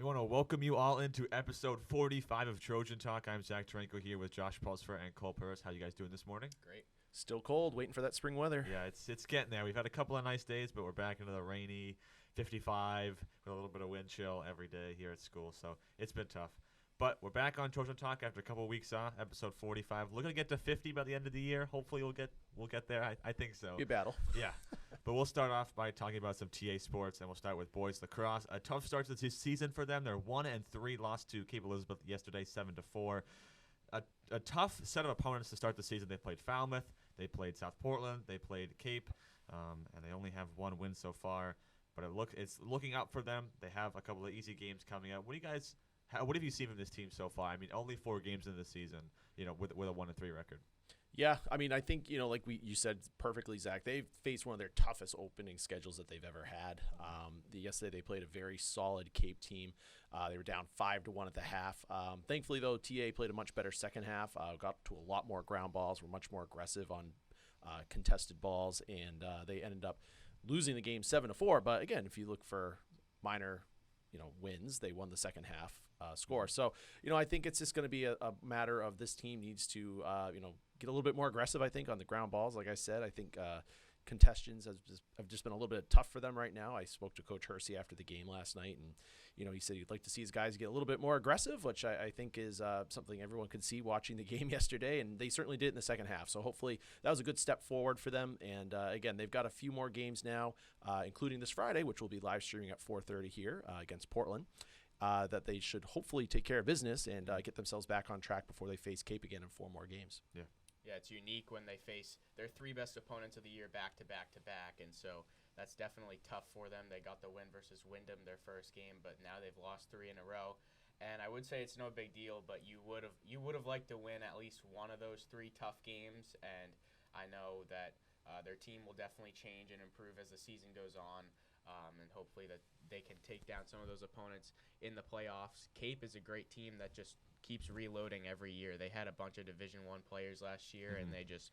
We want to welcome you all into episode 45 of Trojan Talk. I'm Zach Tarenko here with Josh Pulsfer and Cole Purvis. How you guys doing this morning? Great. Still cold, waiting for that spring weather. Yeah, it's getting there. We've had a couple of nice days, but we're back into the rainy 55 with a little bit of wind chill every day here at school, so it's been tough. But we're back on Trojan Talk after a couple of weeks off, episode 45. Looking to get to 50 by the end of the year. Hopefully we'll get there. I think so. Good battle. Yeah. But we'll start off by talking about some TA sports, and we'll start with boys lacrosse. A tough start to this season for them. They're 1-3, lost to Cape Elizabeth yesterday, 7-4. A tough set of opponents to start the season. They played Falmouth, they played South Portland, they played Cape, and they only have one win so far. But it's looking up for them. They have a couple of easy games coming up. What have you seen from this team so far? I mean, only 4 games in the season, with a 1-3 record. Yeah, I mean, I think, like you said perfectly, Zach, they've faced one of their toughest opening schedules that they've ever had. Yesterday they played a very solid Cape team. They were down 5-1 at the half. Thankfully, though, TA played a much better second half, got to a lot more ground balls, were much more aggressive on contested balls, and they ended up losing the game 7-4. But again, if you look for minor wins, they won the second half score. So, I think it's just going to be a matter of this team needs to, get a little bit more aggressive, I think, on the ground balls. Like I said, I think contestions have just been a little bit tough for them right now. I spoke to Coach Hersey after the game last night, and, he said he'd like to see his guys get a little bit more aggressive, which I think is something everyone could see watching the game yesterday, and they certainly did in the second half. So hopefully that was a good step forward for them. And, again, they've got a few more games now, including this Friday, which will be live streaming at 4:30 here against Portland. That they should hopefully take care of business and get themselves back on track before they face Cape again in 4 more games. Yeah. Yeah, it's unique when they face their 3 best opponents of the year back to back to back, and so that's definitely tough for them. They got the win versus Wyndham their first game, but now they've lost 3 in a row. And I would say it's no big deal, but you would have liked to win at least one of those 3 tough games, and I know that their team will definitely change and improve as the season goes on. And hopefully that they can take down some of those opponents in the playoffs. Cape is a great team that just keeps reloading every year. They had a bunch of Division I players last year, and they just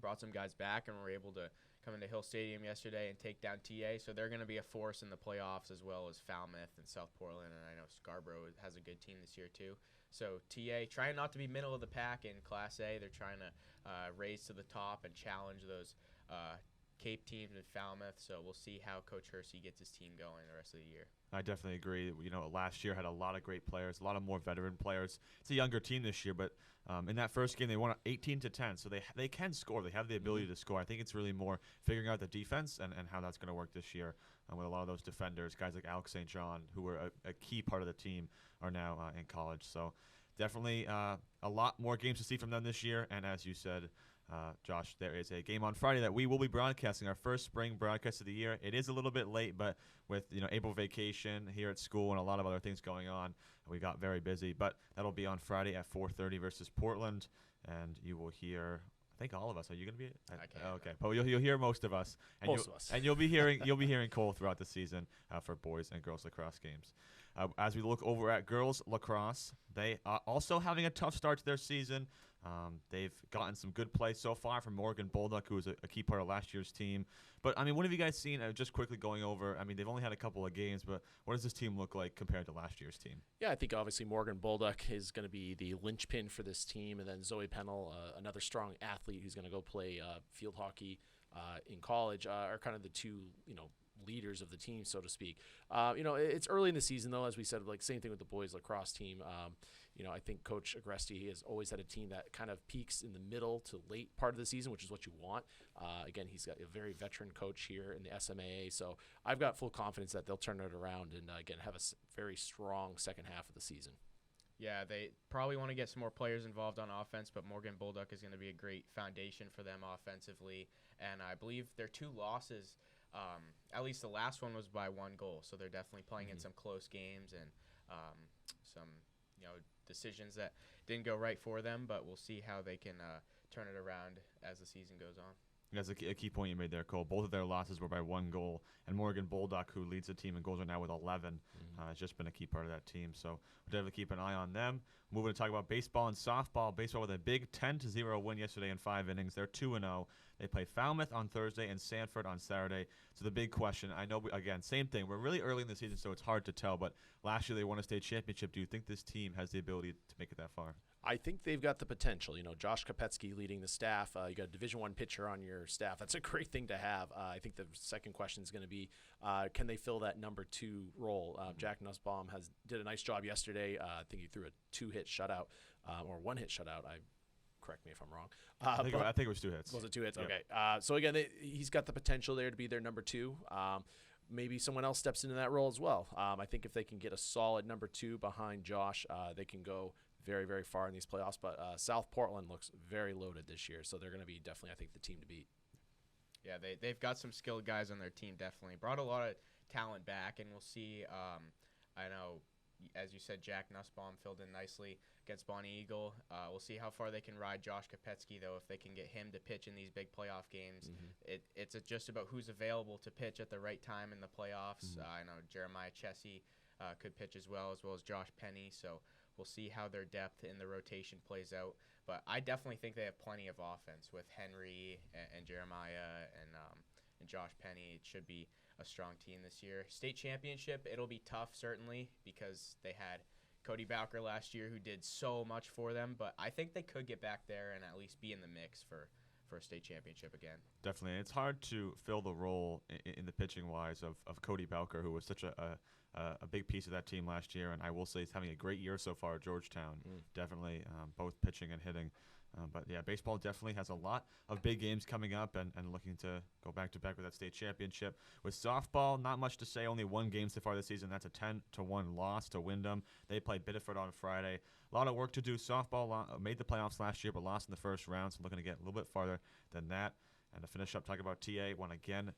brought some guys back and were able to come into Hill Stadium yesterday and take down TA. So they're going to be a force in the playoffs, as well as Falmouth and South Portland, and I know Scarborough has a good team this year too. So TA trying not to be middle of the pack in Class A. They're trying to raise to the top and challenge those Cape teams in Falmouth, so we'll see how Coach Hersey gets his team going the rest of the year. I definitely agree. Last year had a lot of great players, a lot of more veteran players. It's a younger team this year, but in that first game they won 18-10, so they can score. They have the ability to score. I think it's really more figuring out the defense and how that's going to work this year with a lot of those defenders. Guys like Alex St. John, who were a key part of the team, are now in college. So definitely a lot more games to see from them this year, and as you said, Josh, there is a game on Friday that we will be broadcasting, our first spring broadcast of the year. It is a little bit late, but with April vacation here at school and a lot of other things going on, we got very busy. But that'll be on Friday at 4:30 versus Portland, and you will hear. I think all of us. Are you going to be? I can't. Okay, but you'll hear most of us. And Most of us. And you'll be hearing Cole throughout the season for boys and girls lacrosse games. As we look over at girls lacrosse, they are also having a tough start to their season. They've gotten some good play so far from Morgan Bolduc, who was a key part of last year's team. But, I mean, what have you guys seen? Just quickly going over, I mean, they've only had a couple of games, but what does this team look like compared to last year's team? Yeah, I think obviously Morgan Bolduc is going to be the linchpin for this team, and then Zoe Pennell, another strong athlete who's going to go play field hockey in college, are kind of the two, leaders of the team, so to speak. It's early in the season, though, as we said, like same thing with the boys lacrosse team. I think Coach Agresti has always had a team that kind of peaks in the middle to late part of the season, which is what you want. Again, he's got a very veteran coach here in the SMAA, so I've got full confidence that they'll turn it around and, again, have a very strong second half of the season. Yeah, they probably want to get some more players involved on offense, but Morgan Bolduc is going to be a great foundation for them offensively. And I believe their 2 losses, at least the last one was by 1 goal, so they're definitely playing in some close games and some decisions that didn't go right for them, but we'll see how they can turn it around as the season goes on. That's a key point you made there, Cole. Both of their losses were by 1 goal, and Morgan Bolduc, who leads the team in goals right now with 11, has just been a key part of that team. So we'll definitely keep an eye on them. Moving to talk about baseball and softball. Baseball with a big 10-0 win yesterday in 5 innings. They're 2-0. They play Falmouth on Thursday and Sanford on Saturday. So the big question, I know, again, same thing. We're really early in the season, so it's hard to tell. But last year they won a state championship. Do you think this team has the ability to make it that far? I think they've got the potential. Josh Kopetsky leading the staff. You got a Division I pitcher on your staff. That's a great thing to have. I think the second question is going to be, can they fill that number 2 role? Jack Nussbaum did a nice job yesterday. I think he threw a 2-hit shutout or 1-hit shutout. Correct me if I'm wrong. I think it was 2 hits. Was it 2 hits? Yep. Okay. So again, he's got the potential there to be their number 2. Maybe someone else steps into that role as well. I think if they can get a solid number 2 behind Josh, they can go very, very far in these playoffs. But South Portland looks very loaded this year, so they're going to be definitely, I think, the team to beat. Yeah, they've got some skilled guys on their team, definitely. Brought a lot of talent back, and we'll see. I know, as you said, Jack Nussbaum filled in nicely against Bonnie Eagle. We'll see how far they can ride Josh Kopetsky, though, if they can get him to pitch in these big playoff games. It's just about who's available to pitch at the right time in the playoffs. I know Jeremiah Chessie could pitch as well as Josh Penny, so we'll see how their depth in the rotation plays out. But I definitely think they have plenty of offense with Henry and Jeremiah and Josh Penny. It should be a strong team this year. State championship, it'll be tough, certainly, because they had Cody Bowker last year who did so much for them. But I think they could get back there and at least be in the mix for a state championship again. Definitely. It's hard to fill the role in the pitching-wise of Cody Bowker, who was such a big piece of that team last year, and I will say he's having a great year so far at Georgetown. Definitely, both pitching and hitting. But yeah, baseball definitely has a lot of big games coming up and looking to go back-to-back with that state championship. With softball, not much to say. Only one game so far this season. That's a 10-1 loss to Wyndham. They played Biddeford on Friday. A lot of work to do. Softball made the playoffs last year but lost in the first round, so looking to get a little bit farther than that. And to finish up, talking about TA, want to again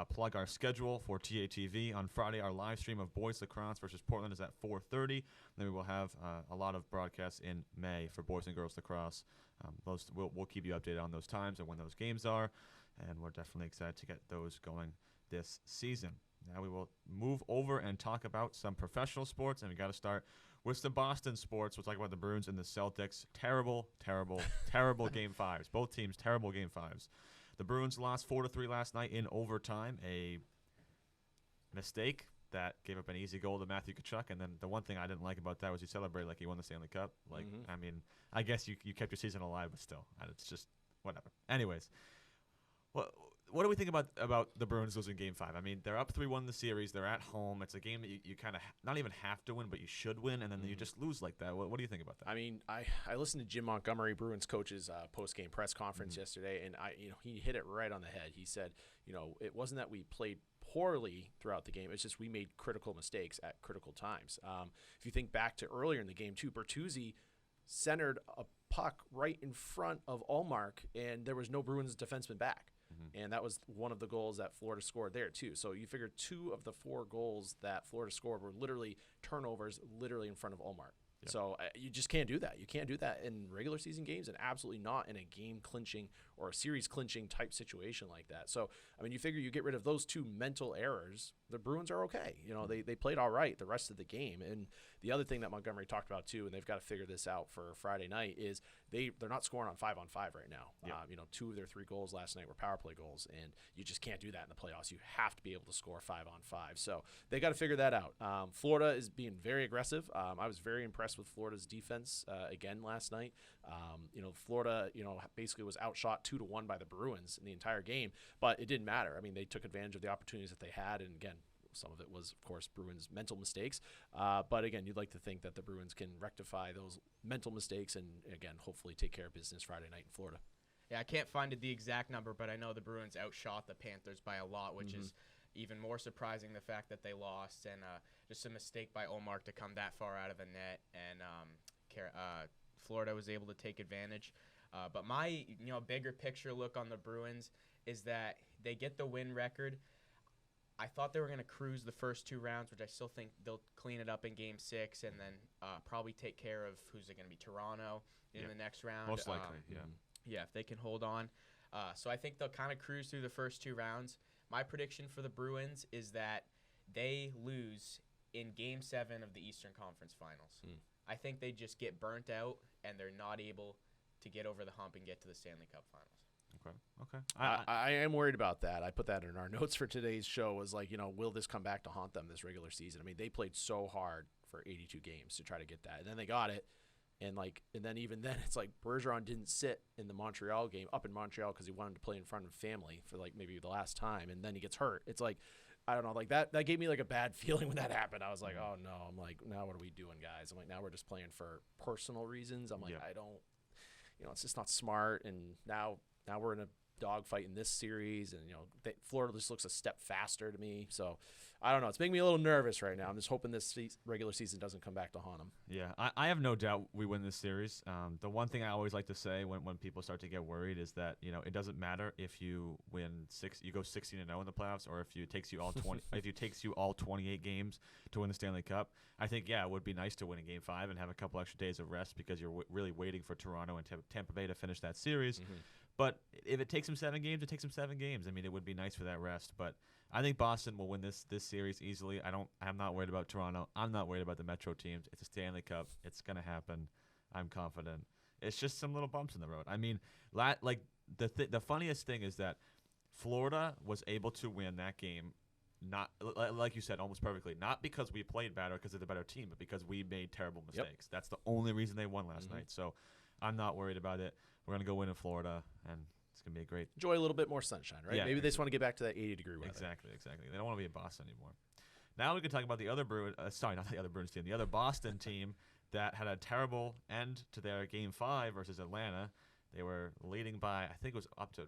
plug our schedule for TA TV. On Friday, our live stream of boys lacrosse versus Portland is at 4:30. Then we will have a lot of broadcasts in May for boys and girls lacrosse. We'll keep you updated on those times and when those games are, and we're definitely excited to get those going this season. Now we will move over and talk about some professional sports, and we got to start with some Boston sports. We'll talk about the Bruins and the Celtics. Terrible Game 5s. Both teams, terrible Game 5s. The Bruins lost 4-3 last night in overtime, a mistake that gave up an easy goal to Matthew Tkachuk. And then the one thing I didn't like about that was he celebrated like he won the Stanley Cup. I mean, I guess you kept your season alive, but still, it's just whatever. Anyways, what do we think about the Bruins losing Game 5? I mean, they're up 3-1 in the series. They're at home. It's a game that you kind of not even have to win, but you should win, and then you just lose like that. What do you think about that? I mean, I listened to Jim Montgomery, Bruins coach's post-game press conference yesterday, and he hit it right on the head. He said, it wasn't that we played poorly throughout the game. It's just we made critical mistakes at critical times. If you think back to earlier in the game, too, Bertuzzi centered a puck right in front of Ullmark, and there was no Bruins defenseman back. And that was one of the goals that Florida scored there, too. So you figure 2 of the 4 goals that Florida scored were literally turnovers literally in front of Ullmark. Yep. So you just can't do that. You can't do that in regular season games and absolutely not in a game-clinching or a series-clinching type situation like that. So, I mean, you figure you get rid of those 2 mental errors, the Bruins are okay. They played all right the rest of the game. And the other thing that Montgomery talked about, too, and they've got to figure this out for Friday night, is they're not scoring on 5-on-5 right now. Yep. 2 of their 3 goals last night were power play goals, and you just can't do that in the playoffs. You have to be able to score 5-on-5. So they got to figure that out. Florida is being very aggressive. I was very impressed with Florida's defense again last night. Florida, basically was outshot 2-1 by the Bruins in the entire game, but it didn't matter. I mean, they took advantage of the opportunities that they had, and again, some of it was, of course, Bruins' mental mistakes. But again, you'd like to think that the Bruins can rectify those mental mistakes and, again, hopefully take care of business Friday night in Florida. Yeah, I can't find the exact number, but I know the Bruins outshot the Panthers by a lot, which is even more surprising, the fact that they lost, and just a mistake by Ullmark to come that far out of the net, and Florida was able to take advantage. But my bigger picture look on the Bruins is that they get the win record. I thought they were going to cruise the first 2 rounds, which I still think they'll clean it up in Game 6 and then probably take care of who's it going to be, Toronto in the next round. Most likely, yeah. Yeah, if they can hold on. So I think they'll kind of cruise through the first 2 rounds. My prediction for the Bruins is that they lose in Game 7 of the Eastern Conference Finals. I think they just get burnt out and they're not able to get over the hump and get to the Stanley Cup Finals. Okay. I am worried about that. I put that in our notes for today's show. Was like, will this come back to haunt them this regular season? I mean, they played so hard for 82 games to try to get that, and then they got it. And then even then, it's like Bergeron didn't sit in the Montreal game up in Montreal because he wanted to play in front of family for like maybe the last time, and then he gets hurt. It's like, I don't know, like that gave me like a bad feeling when that happened. I was like, oh no, I'm like, now what are we doing, guys? I'm like, now we're just playing for personal reasons. I'm like, I don't, it's just not smart. And now we're in a dogfight in this series, and Florida just looks a step faster to me. So I don't know. It's making me a little nervous right now. I'm just hoping this regular season doesn't come back to haunt them. Yeah, I have no doubt we win this series. The one thing I always like to say when people start to get worried is that it doesn't matter if you you go 16-0 in the playoffs, or if it takes you all 28 games to win the Stanley Cup. I think it would be nice to win in Game 5 and have a couple extra days of rest because you're really waiting for Toronto and Tampa Bay to finish that series. Mm-hmm. But if it takes them 7 games, it takes them 7 games. I mean, it would be nice for that rest. But I think Boston will win this series easily. I'm not worried about Toronto. I'm not worried about the Metro teams. It's a Stanley Cup. It's gonna happen. I'm confident. It's just some little bumps in the road. I mean, the funniest thing is that Florida was able to win that game, not like you said, almost perfectly. Not because we played better, because they're the better team, but because we made terrible mistakes. Yep. That's the only reason they won last night. So I'm not worried about it. We're going to go win in Florida, and it's going to be a great... Enjoy a little bit more sunshine, right? Yeah, Maybe they just want to get back to that 80-degree weather. Exactly. They don't want to be in Boston anymore. Now we can talk about the other not the other Bruins team, the other Boston team that had a terrible end to their Game 5 versus Atlanta. They were leading by, I think it was up to,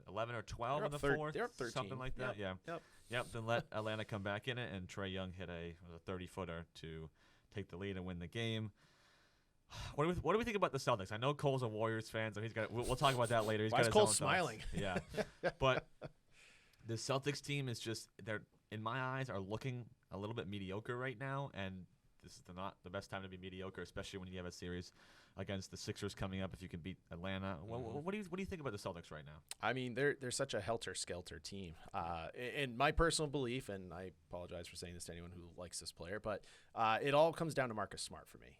11 or 12 in the fourth? They're up 13. Something like that, Yep. Then let Atlanta come back in it, and Trae Young hit a 30-footer to take the lead and win the game. What do we think about the Celtics? I know Cole's a Warriors fan, so we'll talk about that later. Why is Cole smiling? Yeah, but the Celtics team is they're in my eyes are looking a little bit mediocre right now, and this is not the best time to be mediocre, especially when you have a series against the Sixers coming up. If you can beat Atlanta, what do you think about the Celtics right now? I mean, they're such a helter-skelter team. In my personal belief, and I apologize for saying this to anyone who likes this player, but it all comes down to Marcus Smart for me.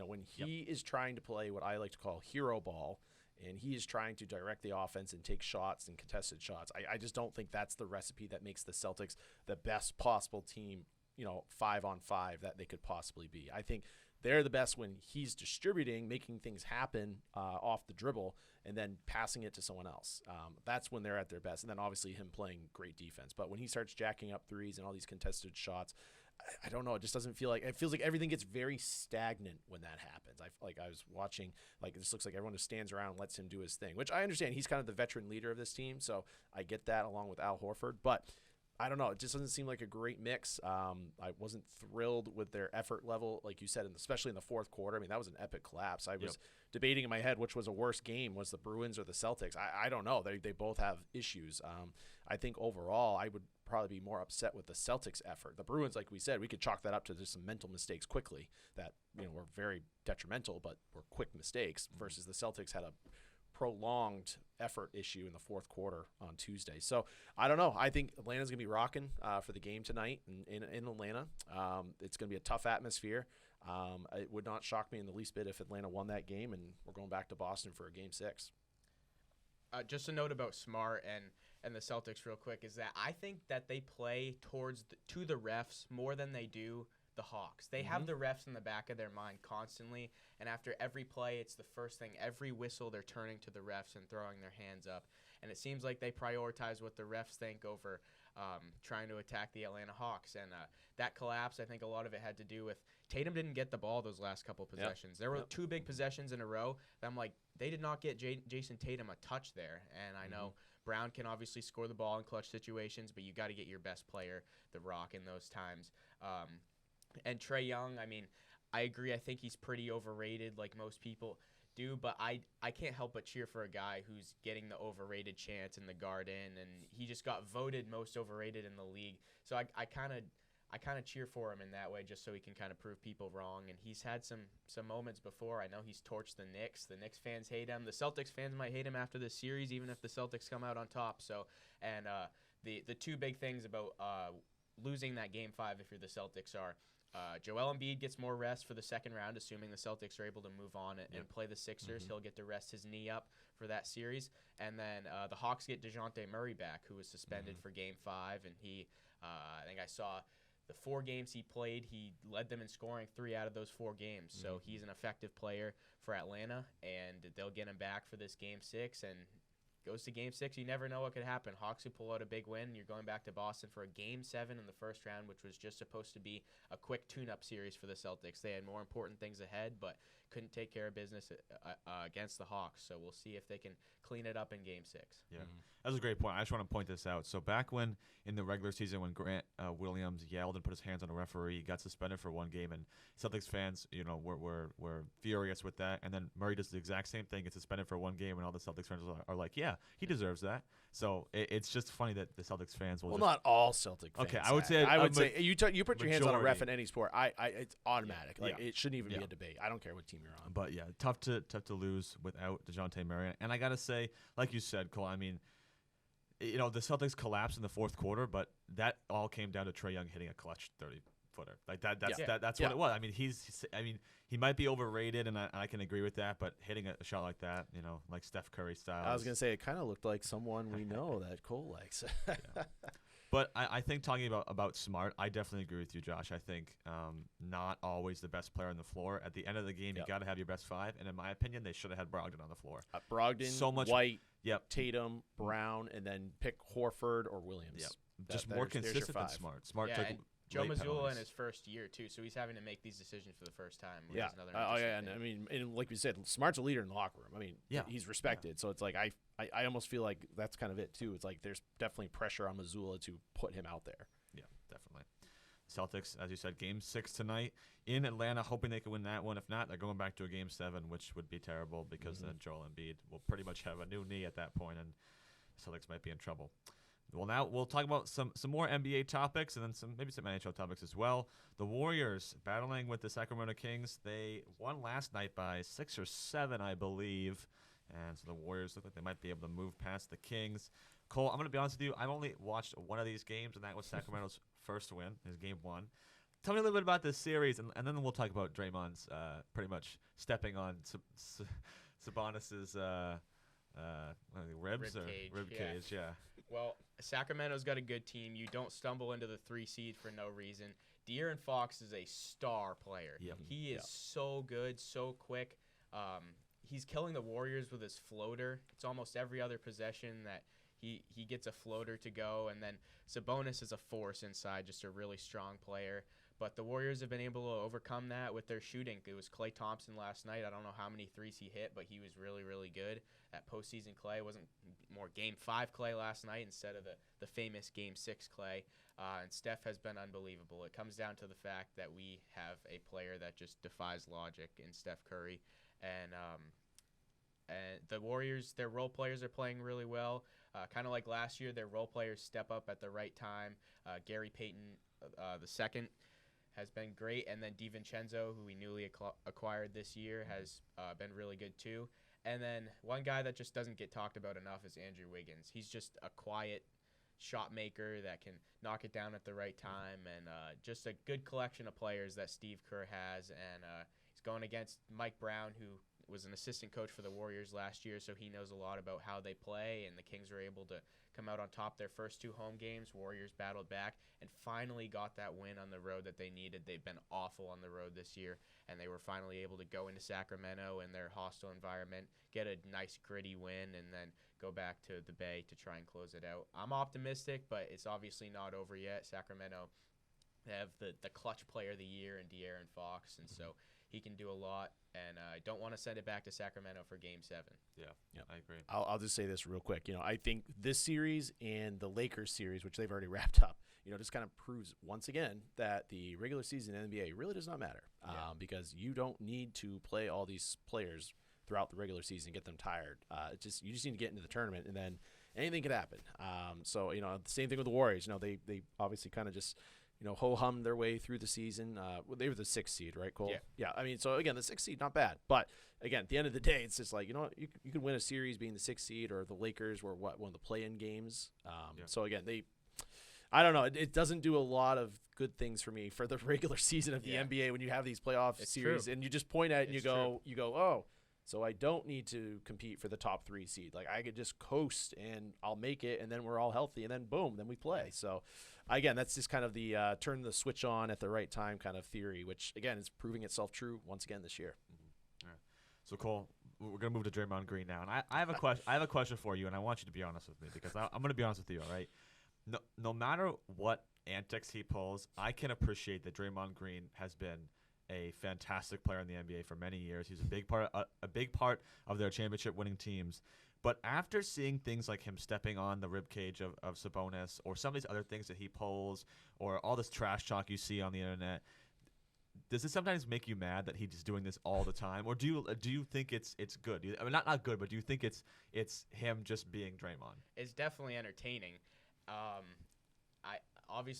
When he is trying to play what I like to call hero ball, and he is trying to direct the offense and take shots and contested shots, I just don't think that's the recipe that makes the Celtics the best possible team, 5-on-5 that they could possibly be. I think they're the best when he's distributing, making things happen off the dribble, and then passing it to someone else. That's when they're at their best. And then obviously him playing great defense. But when he starts jacking up threes and all these contested shots, I don't know. It just doesn't feel like – it feels like everything gets very stagnant when that happens. I was watching – it just looks like everyone just stands around and lets him do his thing, which I understand. He's kind of the veteran leader of this team, so I get that along with Al Horford. But – I don't know. It just doesn't seem like a great mix. I wasn't thrilled with their effort level, like you said, especially in the fourth quarter. I mean, that was an epic collapse. I was debating in my head which was a worse game, was the Bruins or the Celtics. I don't know. They both have issues. I think overall I would probably be more upset with the Celtics' effort. The Bruins, like we said, we could chalk that up to just some mental mistakes quickly that were very detrimental, but were quick mistakes, versus the Celtics had a prolonged effort issue in the fourth quarter on Tuesday. So I don't know. I think Atlanta's going to be rocking for the game tonight in Atlanta. It's going to be a tough atmosphere. It would not shock me in the least bit if Atlanta won that game, and we're going back to Boston for a Game 6. Just a note about Smart and the Celtics real quick is that I think that they play to the refs more than they do the Hawks. They have the refs in the back of their mind constantly, and after every play, it's the first thing. Every whistle, they're turning to the refs and throwing their hands up, and it seems like they prioritize what the refs think over trying to attack the Atlanta Hawks. And that collapse, I think a lot of it had to do with Tatum didn't get the ball those last couple possessions. There were 2 big possessions in a row that I'm like, they did not get Jason Tatum a touch there. And I know Brown can obviously score the ball in clutch situations, but you got to get your best player, the Rock, in those times. And Trae Young, I mean, I agree. I think he's pretty overrated, like most people do. But I can't help but cheer for a guy who's getting the overrated chance in the Garden, and he just got voted most overrated in the league. So I kind of cheer for him in that way, just so he can kind of prove people wrong. And he's had some moments before. I know he's torched the Knicks. The Knicks fans hate him. The Celtics fans might hate him after this series, even if the Celtics come out on top. So, and the 2 big things about losing that Game 5, if you're the Celtics, are Joel Embiid gets more rest for the second round, assuming the Celtics are able to move on and play the Sixers. He'll get to rest his knee up for that series. And then the Hawks get DeJounte Murray back, who was suspended for Game 5. And he, I think I saw the 4 games he played, he led them in scoring 3 out of those 4 games. So he's an effective player for Atlanta, and they'll get him back for this Game 6. And goes to Game 6, you never know what could happen. Hawks who pull out a big win, you're going back to Boston for a Game 7 in the first round, which was just supposed to be a quick tune-up series for the Celtics. They had more important things ahead, but couldn't take care of business against the Hawks. So we'll see if they can clean it up in Game 6. Yeah, that's a great point. I just want to point this out. So back when in the regular season, when Grant Williams yelled and put his hands on a referee, he got suspended for 1 game, and Celtics fans, were furious with that. And then Murray does the exact same thing, gets suspended for 1 game, and all the Celtics fans are like, yeah, he deserves that. So it's just funny that the Celtics fans will. Well, not all Celtic fans. Okay, I would say you put your hands on a ref in any sport. It's automatic. Yeah. It shouldn't even be a debate. I don't care what team you're on. But yeah, tough to lose without DeJounte Murray. And I gotta say, like you said, Cole, I mean, the Celtics collapsed in the 4th quarter, but that all came down to Trae Young hitting a clutch 30-footer. Like that's what it was. I mean, he might be overrated, and I can agree with that. But hitting a shot like that, like Steph Curry style. I was gonna say it kind of looked like someone we know that Cole likes. But I think talking about Smart, I definitely agree with you, Josh. I think not always the best player on the floor. At the end of the game, you got to have your best 5. And in my opinion, they should have had Brogdon on the floor. Brogdon, so much, White, Tatum, Brown, and then pick Horford or Williams. Yep. Just more consistent than Smart. Smart took Joe late Mazzulla penalties. in his first year too, so he's having to make these decisions for the first time. Which Yeah. is another And I mean, and like we said, Smart's a leader in the locker room. I mean, he's respected. So it's like I almost feel like that's kind of it too. It's like there's definitely pressure on Mazzulla to put him out there. Yeah, definitely. Celtics, as you said, Game 6 tonight in Atlanta, hoping they can win that one. If not, they're going back to a Game 7, which would be terrible because then Joel Embiid will pretty much have a new knee at that point, and Celtics might be in trouble. Well, now we'll talk about some more NBA topics and then maybe some NHL topics as well. The Warriors battling with the Sacramento Kings. They won last night by 6 or 7, I believe. And so the Warriors look like they might be able to move past the Kings. Cole, I'm going to be honest with you. I've only watched one of these games, and that was Sacramento's first win, his Game 1. Tell me a little bit about this series, and then we'll talk about Draymond's pretty much stepping on Sabonis's ribs rib cage. Yeah. Well, Sacramento's got a good team. You don't stumble into the 3 seed for no reason. De'Aaron Fox is a star player. Yep. He is so good, so quick. He's killing the Warriors with his floater. It's almost every other possession that he gets a floater to go. And then Sabonis is a force inside, just a really strong player. But the Warriors have been able to overcome that with their shooting. It was Klay Thompson last night. I don't know how many threes he hit, but he was really, really good. That postseason Klay wasn't more Game 5 Klay last night instead of the famous Game 6 Klay. And Steph has been unbelievable. It comes down to the fact that we have a player that just defies logic in Steph Curry. And the Warriors, their role players are playing really well. Kind of like last year, their role players step up at the right time. Gary Payton the second has been great, and then DiVincenzo, who we newly acquired this year, has been really good too. And then one guy that just doesn't get talked about enough is Andrew Wiggins. He's just a quiet shot maker that can knock it down at the right time, and just a good collection of players that Steve Kerr has. And he's going against Mike Brown, who was an assistant coach for the Warriors last year, so he knows a lot about how they play, and the Kings were able to come out on top their first 2 home games. Warriors battled back and finally got that win on the road that they needed. They've been awful on the road this year, and they were finally able to go into Sacramento in their hostile environment, get a nice gritty win, and then go back to the Bay to try and close it out. I'm optimistic, but it's obviously not over yet. Sacramento have the clutch player of the year in De'Aaron Fox, and so he can do a lot, and I don't want to send it back to Sacramento for Game 7. Yeah, I agree. I'll just say this real quick. I think this series and the Lakers series, which they've already wrapped up, just kind of proves once again that the regular season in the NBA really does not matter because you don't need to play all these players throughout the regular season and get them tired. You just need to get into the tournament, and then anything could happen. So the same thing with the Warriors. They obviously kind of just ho-hummed their way through the season. They were the 6th seed, right, Cole? Yeah. I mean, so again, the 6th seed, not bad. But again, at the end of the day, it's just like, you can win a series being the 6th seed, or the Lakers were one of the play-in games. So again, I don't know. It doesn't do a lot of good things for me for the regular season of the Yeah. NBA when you have these playoff It's series true. and you just point at it and It's you go, oh, so I don't need to compete for the top 3 seed. Like I could just coast and I'll make it, and then we're all healthy, and then boom, then we play. So again, that's just kind of the turn the switch on at the right time kind of theory, which again is proving itself true once again this year. All right. So Cole, we're gonna move to Draymond Green now, and I have a question. I have a question for you, and I want you to be honest with me because I'm gonna be honest with you. All right. No matter what antics he pulls, I can appreciate that Draymond Green has been a fantastic player in the NBA for many years. He's a big part of their championship winning teams. But after seeing things like him stepping on the ribcage of Sabonis, or some of these other things that he pulls, or all this trash talk you see on the internet, does it sometimes make you mad that he's doing this all the time, or do you think it's good? I mean, not good, but do you think it's him just being Draymond? It's definitely entertaining.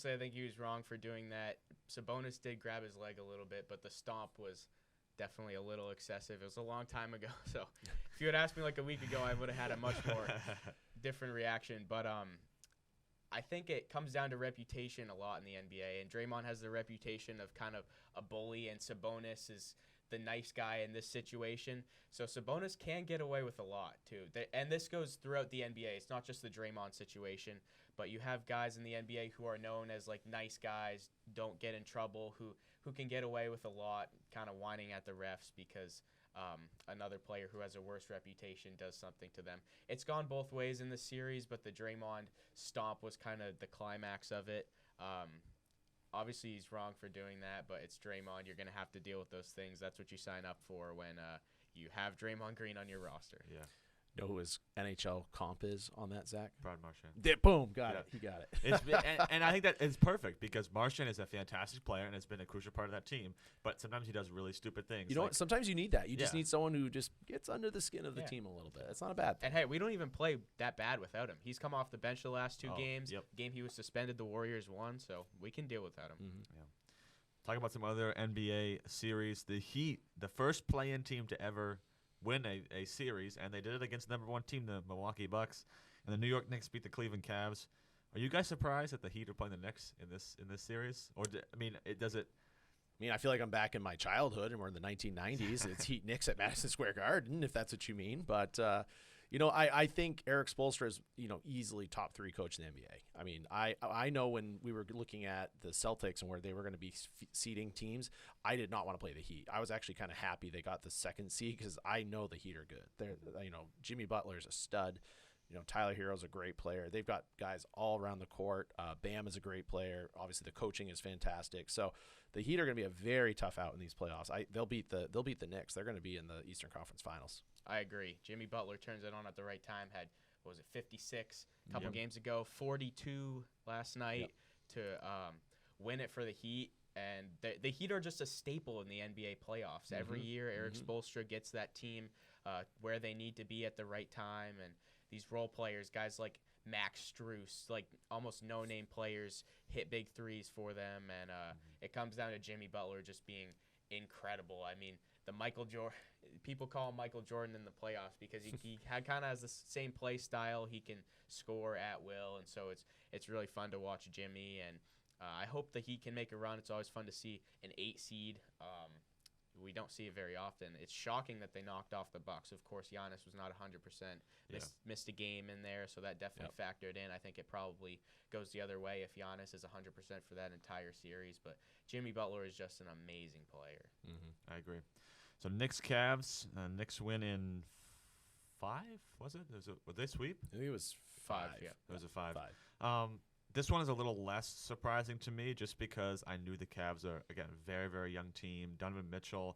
I think he was wrong for doing that. Sabonis did grab his leg a little bit, but the stomp was definitely a little excessive. It was a long time ago, so if you had asked me like a week ago, I would have had a much more different reaction. But I think it comes down to reputation a lot in the NBA, and Draymond has the reputation of kind of a bully, and Sabonis is the nice guy in this situation. So Sabonis can get away with a lot too. And this goes throughout the NBA. It's not just the Draymond situation, but you have guys in the NBA who are known as like nice guys, don't get in trouble, who can get away with a lot, kind of whining at the refs because another player who has a worse reputation does something to them. It's gone both ways in the series, but the Draymond stomp was kind of the climax of it. Obviously, he's wrong for doing that, but it's Draymond. You're going to have to deal with those things. That's what you sign up for when you have Draymond Green on your roster. Yeah. Know who his NHL comp is on that, Zach? Brad Marchand. Boom, got it. He got it. And I think that it's perfect because Marchand is a fantastic player and has been a crucial part of that team. But sometimes he does really stupid things. You know what? Sometimes you need that. You just Yeah. need someone who just gets under the skin of the team a little bit. It's not a bad thing. And hey, we don't even play that bad without him. He's come off the bench the last 2 games. Yep. Game he was suspended, the Warriors won, so we can deal without him. Mm-hmm. Talking about some other NBA series, the Heat, the first play-in team to ever win a series, and they did it against the number 1 team, the Milwaukee Bucks, and the New York Knicks beat the Cleveland Cavs. Are you guys surprised that the Heat are playing the Knicks in this series? Or does it? I mean, I feel like I'm back in my childhood, and we're in the 1990s. It's Heat Knicks at Madison Square Garden, if that's what you mean. But I think Eric Spoelstra is easily top 3 coach in the NBA. I mean, I know when we were looking at the Celtics and where they were going to be seeding teams, I did not want to play the Heat. I was actually kind of happy they got the 2nd seed because I know the Heat are good. They're Jimmy Butler is a stud. Tyler Hero's a great player. They've got guys all around the court. Bam is a great player. Obviously, the coaching is fantastic. So the Heat are going to be a very tough out in these playoffs. They'll beat the Knicks. They're going to be in the Eastern Conference Finals. I agree. Jimmy Butler turns it on at the right time. Had, 56 a couple games ago, 42 last night to win it for the Heat. And the Heat are just a staple in the NBA playoffs. Every year, Eric Spoelstra gets that team where they need to be at the right time. And these role players, guys like Max Strus, like almost no-name players, hit big threes for them. And it comes down to Jimmy Butler just being incredible. I mean, the Michael Jordan, people call him Michael Jordan in the playoffs because he kind of has the same play style. He can score at will, and so it's really fun to watch Jimmy. And I hope the Heat can make a run. It's always fun to see an 8 seed. We don't see it very often. It's shocking that they knocked off the Bucks. Of course, Giannis was not 100%. Missed a game in there, so that definitely factored in. I think it probably goes the other way if Giannis is 100% for that entire series. But Jimmy Butler is just an amazing player. I agree. So Knicks Cavs, Knicks win in 5. Was it? Would they sweep? I think it was 5. Yeah, it was a 5. This one is a little less surprising to me just because I knew the Cavs are, again, a very, very young team. Donovan Mitchell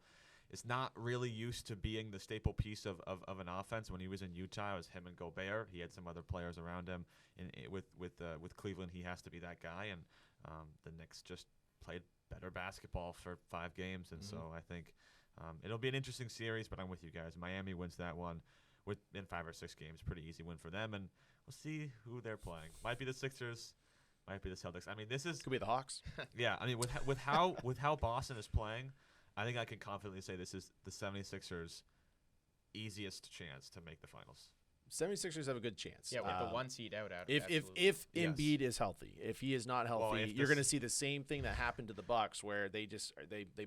is not really used to being the staple piece of an offense. When he was in Utah, it was him and Gobert. He had some other players around him. With Cleveland, he has to be that guy. And the Knicks just played better basketball for 5 games. And so I think it'll be an interesting series, but I'm with you guys. Miami wins that one in 5 or 6 games. Pretty easy win for them. And we'll see who they're playing. Might be the Sixers. Might be the Celtics. I mean, could be the Hawks. Yeah, I mean, with how Boston is playing, I think I can confidently say this is the 76ers' easiest chance to make the finals. 76ers have a good chance. Yeah, with the 1 seed out. If absolutely. Embiid is healthy, if he is not healthy, if you're this- going to see the same thing that happened to the Bucks, where they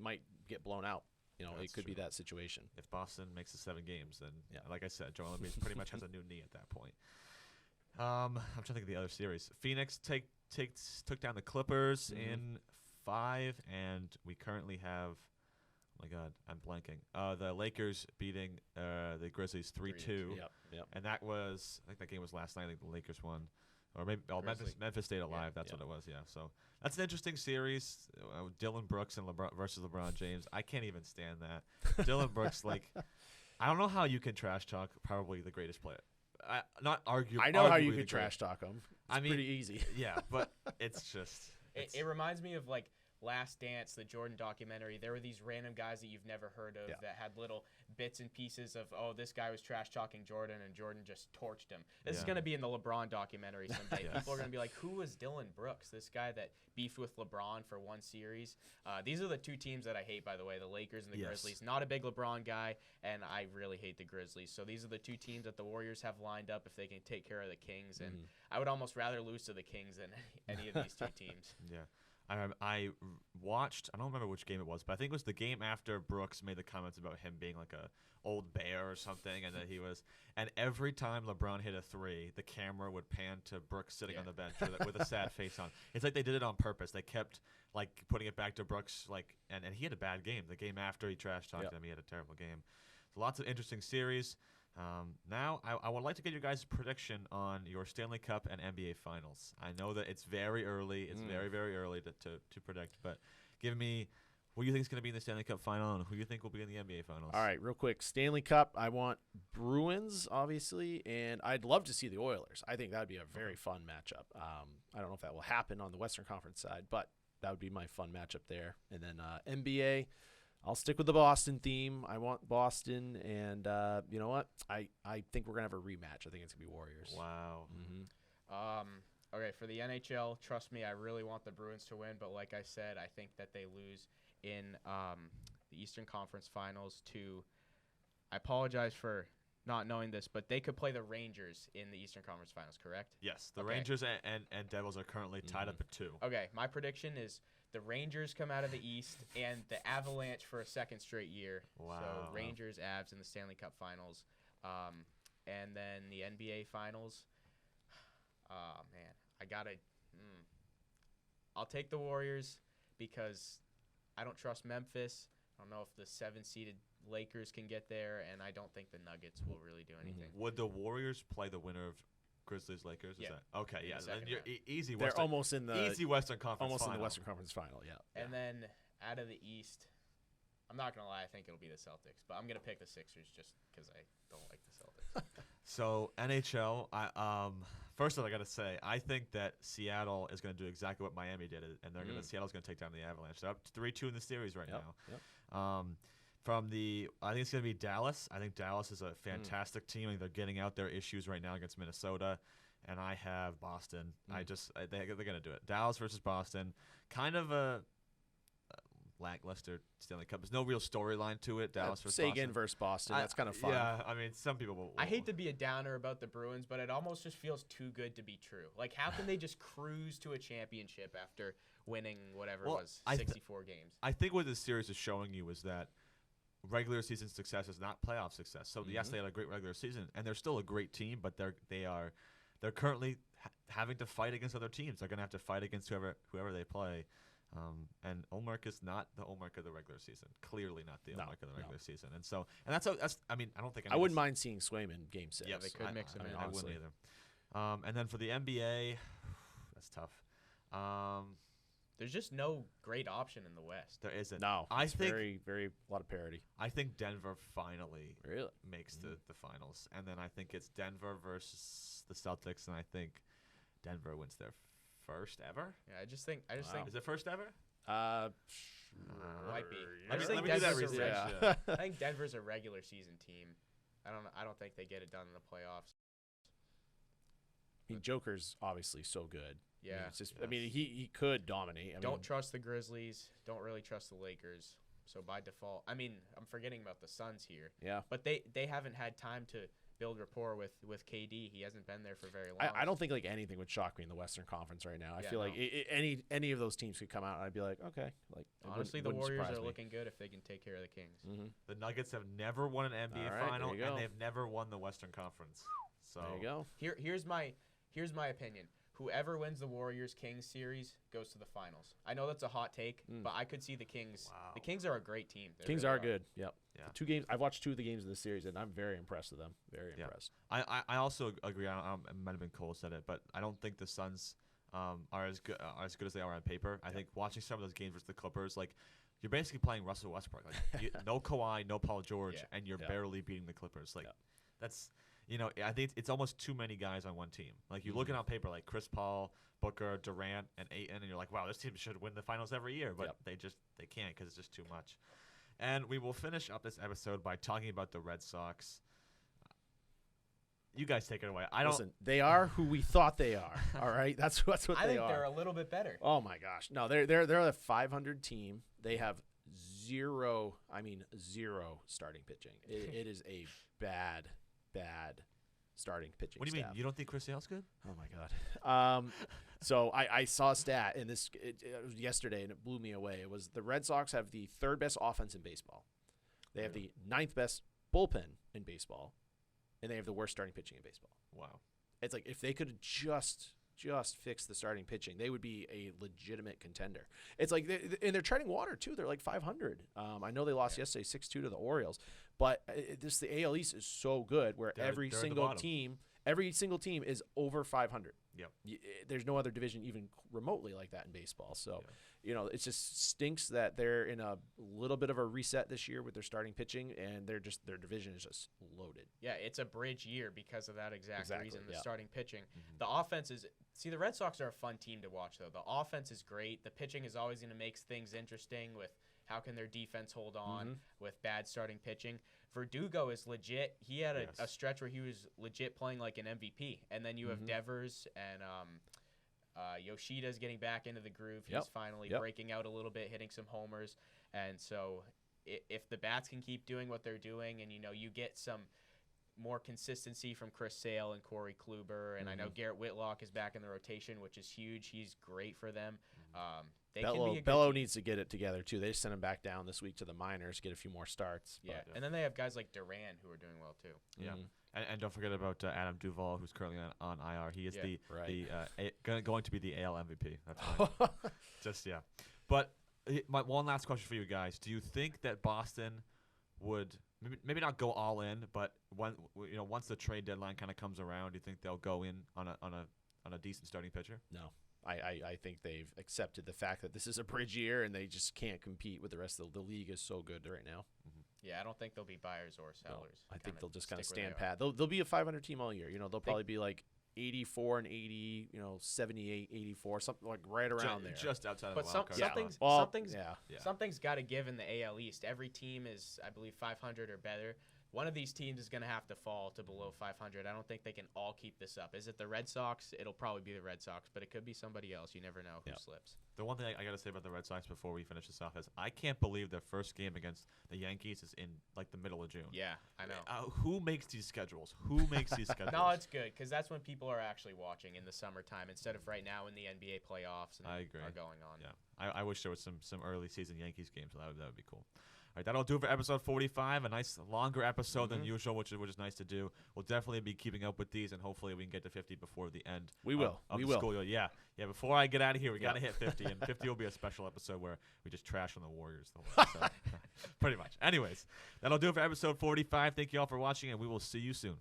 might get blown out. You know, That's it could be true. that situation. If Boston makes the 7 games, then Yeah. like I said, Joel Embiid pretty much has a new knee at that point. I'm trying to think of the other series. Phoenix took down the Clippers in 5, and we currently have. Oh my God, I'm blanking. The Lakers beating the Grizzlies 3-2. Yep. And that was, I think that game was last night. I think the Lakers won. Or maybe Memphis stayed alive. That's what it was, yeah. So that's an interesting series. Dylan Brooks and versus LeBron James. I can't even stand that. Dylan Brooks, I don't know how you can trash talk probably the greatest player. Not argue. I know how you arguably could the trash talk him. It's I mean, pretty easy. Yeah, but it's just. It reminds me of Last Dance, the Jordan documentary. There were these random guys that you've never heard of that had little bits and pieces of, oh, this guy was trash talking Jordan, and Jordan just torched him. This is going to be in the LeBron documentary someday. People are going to be like, who was Dylan Brooks, this guy that beefed with LeBron for one series? These are the two teams that I hate, by the way, the Lakers and the Grizzlies. Not a big LeBron guy, and I really hate the Grizzlies. So these are the two teams that the Warriors have lined up if they can take care of the Kings. And I would almost rather lose to the Kings than any of these two teams. Yeah. I watched, I don't remember which game it was, but I think it was the game after Brooks made the comments about him being like a old bear or something, and that he was, and every time LeBron hit a 3, the camera would pan to Brooks sitting on the bench with a sad face on. It's like they did it on purpose. They kept putting it back to Brooks, and he had a bad game. The game after he trash talked him, he had a terrible game. So lots of interesting series. Now, I would like to get your guys' prediction on your Stanley Cup and NBA Finals. I know that it's very early. It's very, very early to predict. But give me who you think is going to be in the Stanley Cup Final and who you think will be in the NBA Finals. All right, real quick. Stanley Cup, I want Bruins, obviously, and I'd love to see the Oilers. I think that would be a very fun matchup. I don't know if that will happen on the Western Conference side, but that would be my fun matchup there. And then NBA, I'll stick with the Boston theme. I want Boston, and you know what? I think we're going to have a rematch. I think it's going to be Warriors. Wow. Okay, for the NHL, trust me, I really want the Bruins to win, but like I said, I think that they lose in the Eastern Conference Finals to, I apologize for not knowing this, but they could play the Rangers in the Eastern Conference Finals, correct? Yes, the Rangers and Devils are currently tied up at 2. Okay, my prediction is the Rangers come out of the East and the Avalanche for a second straight year. Wow. So Rangers, Avs in the Stanley Cup Finals. And then the NBA Finals. Oh, man. I'll take the Warriors because I don't trust Memphis. I don't know if the 7-seeded Lakers can get there, and I don't think the Nuggets will really do anything. Would the Warriors play the winner of Grizzlies Lakers? Yeah. Is that okay? In Yeah, the then second you're round. easy. They're Western, almost in the easy Western Conference. in the Final. Western Conference Final. Yeah. And then out of the East, I'm not gonna lie, I think it'll be the Celtics, but I'm gonna pick the Sixers just because I don't like the Celtics. So NHL, first of all, I gotta say, I think that Seattle is gonna do exactly what Miami did, and Seattle's gonna take down the Avalanche. They're up 3-2 in the series right now. Yep. I think it's gonna be Dallas. I think Dallas is a fantastic team. I think they're getting out their issues right now against Minnesota, and I have Boston. They're gonna do it. Dallas versus Boston, kind of a lackluster Stanley Cup. There's no real storyline to it. Dallas versus Sagan Boston. versus Boston. That's kind of fun. Yeah, I mean, some people will. I hate to be a downer about the Bruins, but it almost just feels too good to be true. Like, how can they just cruise to a championship after winning whatever it was, 64 games? I think what this series is showing you is that regular season success is not playoff success. So yes, they had a great regular season, and they're still a great team, but they're currently having to fight against other teams. They're going to have to fight against whoever they play. And Ullmark is not the Ullmark of the regular season. Clearly not the Ullmark of the regular season. And that's I mean, I don't think I wouldn't mind seeing Swayman Game 6. Yeah, they could mix him in. I wouldn't either. And then for the NBA, that's tough. There's just no great option in the West. There isn't. No, I it's think very, very a lot of parity. I think Denver finally Really? makes the finals, and then I think it's Denver versus the Celtics, and I think Denver wins their first ever. Yeah, I just think Is it first ever? might be. Let me think do that Denver's a research. Yeah. I think Denver's a regular season team. I don't think they get it done in the playoffs. I mean, Joker's obviously so good. Yeah. I mean, it's just, I mean, he could dominate. I Don't mean, trust the Grizzlies. Don't really trust the Lakers. So by default, I mean, I'm forgetting about the Suns here. Yeah. But they haven't had time to build rapport with KD. He hasn't been there for very long. I don't think like anything would shock me in the Western Conference right now. I Yeah, feel like no. any of those teams could come out and I'd be like, okay, like Honestly, the Warriors are looking good if they can take care of the Kings. Mm-hmm. The Nuggets have never won an NBA All right, final, there you go. and they've never won the Western Conference. So There you go. Here's my opinion. Whoever wins the Warriors Kings series goes to the finals. I know that's a hot take, but I could see the Kings. Wow. The Kings are a great team. They Kings really are good. Yep. Yeah. The 2 games. I've watched 2 of the games of the series, and I'm very impressed with them. Very Yeah. impressed. I also agree. I might have been Cole said it, but I don't think the Suns are as good as they are on paper. I think watching some of those games versus the Clippers, like you're basically playing Russell Westbrook. Like no Kawhi, no Paul George, Yeah. and you're Yeah. barely beating the Clippers. Like Yeah. that's I think it's almost too many guys on one team. Like you looking on paper, like Chris Paul, Booker, Durant, and Ayton, and you're like, wow, this team should win the finals every year, but they can't because it's just too much. And we will finish up this episode by talking about the Red Sox. You guys take it away. Listen, they are who we thought they are. All right, that's what I they think are. they're a little bit better. Oh my gosh, no, they're a 500 team. They have zero starting pitching. It is a bad starting pitching. What do you mean? staff. You don't think Chris Sale's good? Oh my God. So I saw a stat in this it was yesterday, and it blew me away. It was the Red Sox have the 3rd best offense in baseball. They have the 9th best bullpen in baseball, and they have the worst starting pitching in baseball. Wow. It's like if they could just fix the starting pitching, they would be a legitimate contender. It's like and they're treading water too. They're like 500. I know they lost yesterday 6-2 to the Orioles, but the AL East is so good where They're every at the single bottom. team is over 500. Yep. There's no other division even remotely like that in baseball. So, it just stinks that they're in a little bit of a reset this year with their starting pitching, and their division is just loaded. Yeah, it's a bridge year because of that exact reason, the yeah. starting pitching. The offense is – see, the Red Sox are a fun team to watch, though. The offense is great. The pitching is always going to make things interesting with how can their defense hold on with bad starting pitching. Verdugo is legit. He had a stretch where he was legit playing like an MVP. And then you have Devers and Yoshida's getting back into the groove. He's finally breaking out a little bit, hitting some homers. And so if the bats can keep doing what they're doing and, you get some more consistency from Chris Sale and Corey Kluber. And I know Garrett Whitlock is back in the rotation, which is huge. He's great for them. Bello needs to get it together, too. They just sent him back down this week to the minors, get a few more starts. Yeah, and then they have guys like Duran who are doing well, too. Yeah. And don't forget about Adam Duvall, who's currently on IR. He is going to be the AL MVP. That's right. But my one last question for you guys: do you think that Boston would maybe not go all in, but once the trade deadline kind of comes around, do you think they'll go in on a decent starting pitcher? No. I think they've accepted the fact that this is a bridge year and they just can't compete with the rest of the league is so good right now. Yeah, I don't think they'll be buyers or sellers. I think they'll just kind of stick where stand they are. pat. They'll be a 500 team all year. They'll probably be like 84 and 80, 78, 84, something like right around there. Just outside But of the wild card spot. something's got to give in the AL East. Every team is, I believe, 500 or better. One of these teams is going to have to fall to below 500. I don't think they can all keep this up. Is it the Red Sox? It'll probably be the Red Sox, but it could be somebody else. You never know who slips. The one thing I got to say about the Red Sox before we finish this off is I can't believe their first game against the Yankees is in like the middle of June. Yeah, I know. Who makes these schedules? Who makes these schedules? No, it's good because that's when people are actually watching in the summertime instead of right now when the NBA playoffs I agree. are going on. Yeah, I wish there was some early season Yankees games. So that would be cool. All right, that'll do it for episode 45. A nice longer episode than usual, which is nice to do. We'll definitely be keeping up with these, and hopefully we can get to 50 before the end. We will. Of we the will. School year. Yeah. Before I get out of here, we got to hit 50, and 50 will be a special episode where we just trash on the Warriors the whole episode. Pretty much. Anyways, that'll do it for episode 45. Thank you all for watching, and we will see you soon.